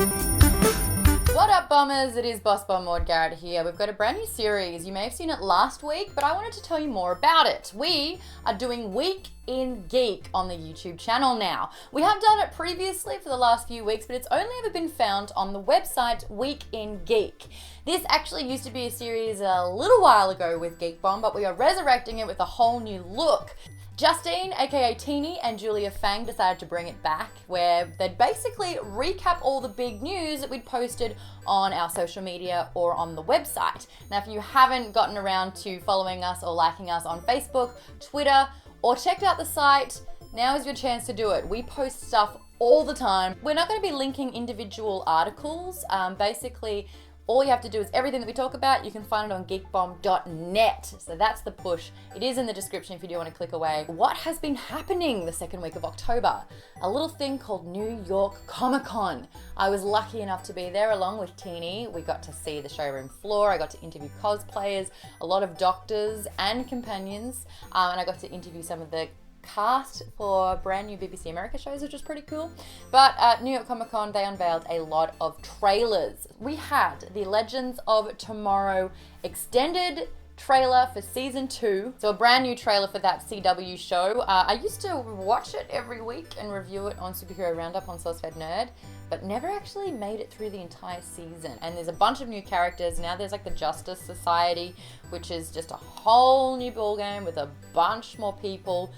What up, bombers? It is Boss Bomb Maude Garrett here. We've got a brand new series. You may have seen it last week, but I wanted to tell you more about it. We are doing Week in Geek on the YouTube channel now. We have done it previously for the last few weeks, but it's only ever been found on the website Week in Geek. This actually used to be a series a little while ago with Geek Bomb, but we are resurrecting it with a whole new look. Justine, aka Teeny, and Julia Fang decided to bring it back, where they'd basically recap all the big news that we'd posted on our social media or on the website. Now, if you haven't gotten around to following us or liking us on Facebook, Twitter, or checked out the site, now is your chance to do it. We post stuff all the time. We're not going to be linking individual articles. Basically, all you have to do is everything that we talk about, you can find it on geekbomb.net. So that's the push. It is in the description if you do want to click away. What has been happening the second week of October? A little thing called New York Comic Con. I was lucky enough to be there along with Teeny. We got to see the showroom floor. I got to interview cosplayers, a lot of doctors and companions, and I got to interview some of the cast for brand new BBC America shows, which was pretty cool. But at New York Comic Con, they unveiled a lot of trailers. We had the Legends of Tomorrow extended trailer for season 2. So a brand new trailer for that CW show. I used to watch it every week and review it on Superhero Roundup on SourceFed Nerd, but never actually made it through the entire season. And there's a bunch of new characters. Now there's like the Justice Society, which is just a whole new ballgame with a bunch more people.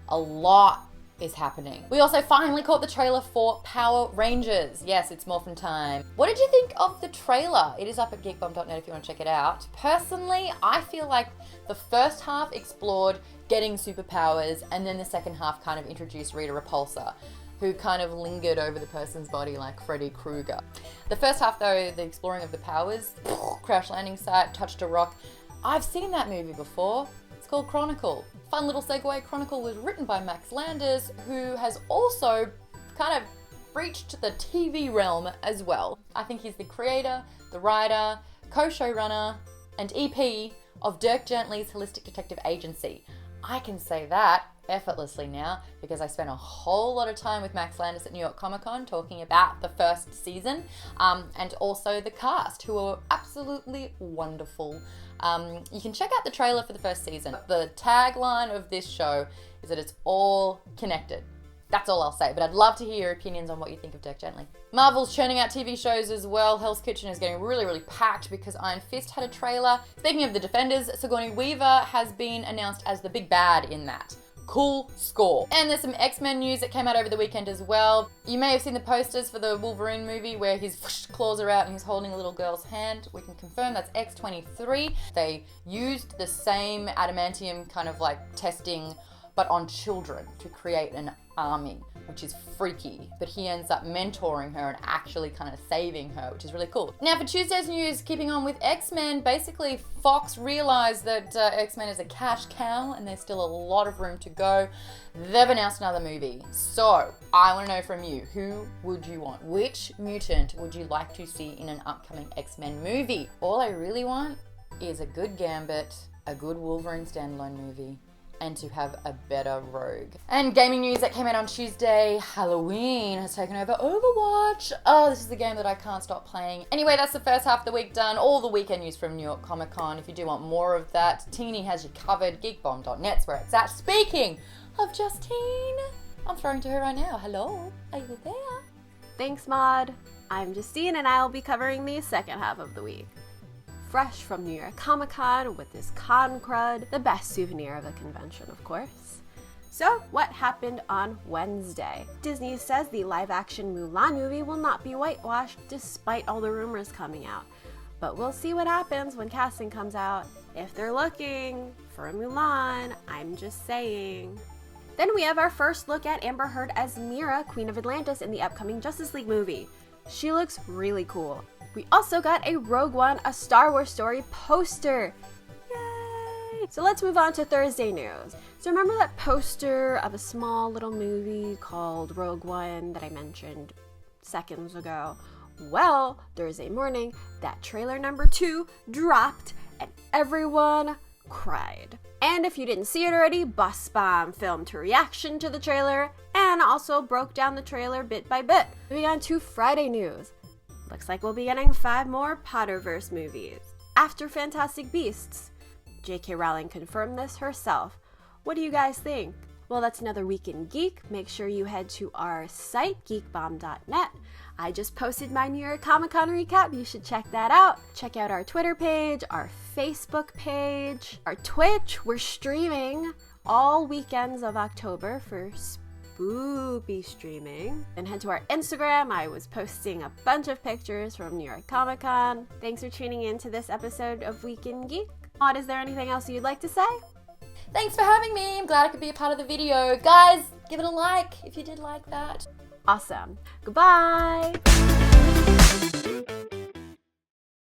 A lot is happening. We also finally caught the trailer for Power Rangers. Yes, it's morphin' time. What did you think of the trailer? It is up at geekbomb.net if you want to check it out. Personally, I feel like the first half explored getting superpowers, and then the second half kind of introduced Rita Repulsa, who kind of lingered over the person's body like Freddy Krueger. The first half though, the exploring of the powers, crash landing site, touched a rock. I've seen that movie before. It's called Chronicle. Fun little segue, Chronicle was written by Max Landis, who has also kind of reached the TV realm as well. I think he's the creator, the writer, co-showrunner, and EP of Dirk Gently's Holistic Detective Agency. I can say that effortlessly now because I spent a whole lot of time with Max Landis at New York Comic Con talking about the first season, and also the cast, who are absolutely wonderful. You can check out the trailer for the first season. The tagline of this show is that it's all connected. That's all I'll say, but I'd love to hear your opinions on what you think of Dirk Gently. Marvel's churning out TV shows as well. Hell's Kitchen is getting really, really packed because Iron Fist had a trailer. Speaking of the Defenders, Sigourney Weaver has been announced as the big bad in that. Cool score. And there's some X-Men news that came out over the weekend as well. You may have seen the posters for the Wolverine movie where his claws are out and he's holding a little girl's hand. We can confirm that's X-23. They used the same adamantium kind of like testing, but on children to create an army, which is freaky. But he ends up mentoring her and actually kind of saving her, which is really cool. Now for Tuesday's news, keeping on with X-Men, basically Fox realized that X-Men is a cash cow and there's still a lot of room to go. They've announced another movie. So I want to know from you, who would you want? Which mutant would you like to see in an upcoming X-Men movie? All I really want is a good Gambit, a good Wolverine standalone movie, and to have a better Rogue. And gaming news that came out on Tuesday, Halloween has taken over Overwatch. Oh, this is the game that I can't stop playing. Anyway, that's the first half of the week done. All the weekend news from New York Comic Con. If you do want more of that, Teeny has you covered. Geekbomb.net's where it's at. Speaking of Justine, I'm throwing to her right now. Hello, are you there? Thanks, Maude. I'm Justine and I'll be covering the second half of the week. Fresh from New York Comic Con with this con crud, the best souvenir of the convention, of course. So, what happened on Wednesday? Disney says the live-action Mulan movie will not be whitewashed despite all the rumors coming out. But we'll see what happens when casting comes out. If they're looking for a Mulan, I'm just saying. Then we have our first look at Amber Heard as Mira, Queen of Atlantis in the upcoming Justice League movie. She looks really cool. We also got a Rogue One, a Star Wars story poster. Yay! So let's move on to Thursday news. So remember that poster of a small little movie called Rogue One that I mentioned seconds ago? Well, Thursday morning, that trailer number 2 dropped and everyone cried. And if you didn't see it already, Bus Bomb filmed her reaction to the trailer and also broke down the trailer bit by bit. Moving on to Friday news. Looks like we'll be getting 5 more Potterverse movies. After Fantastic Beasts. J.K. Rowling confirmed this herself. What do you guys think? Well, that's another Week in Geek. Make sure you head to our site, geekbomb.net. I just posted my New York Comic Con recap. You should check that out. Check out our Twitter page, our Facebook page, our Twitch. We're streaming all weekends of October for spoopy streaming. Then head to our Instagram. I was posting a bunch of pictures from New York Comic Con. Thanks for tuning in to this episode of Week in Geek. Maude, is there anything else you'd like to say? Thanks for having me. I'm glad I could be a part of the video. Guys, give it a like if you did like that. Awesome. Goodbye.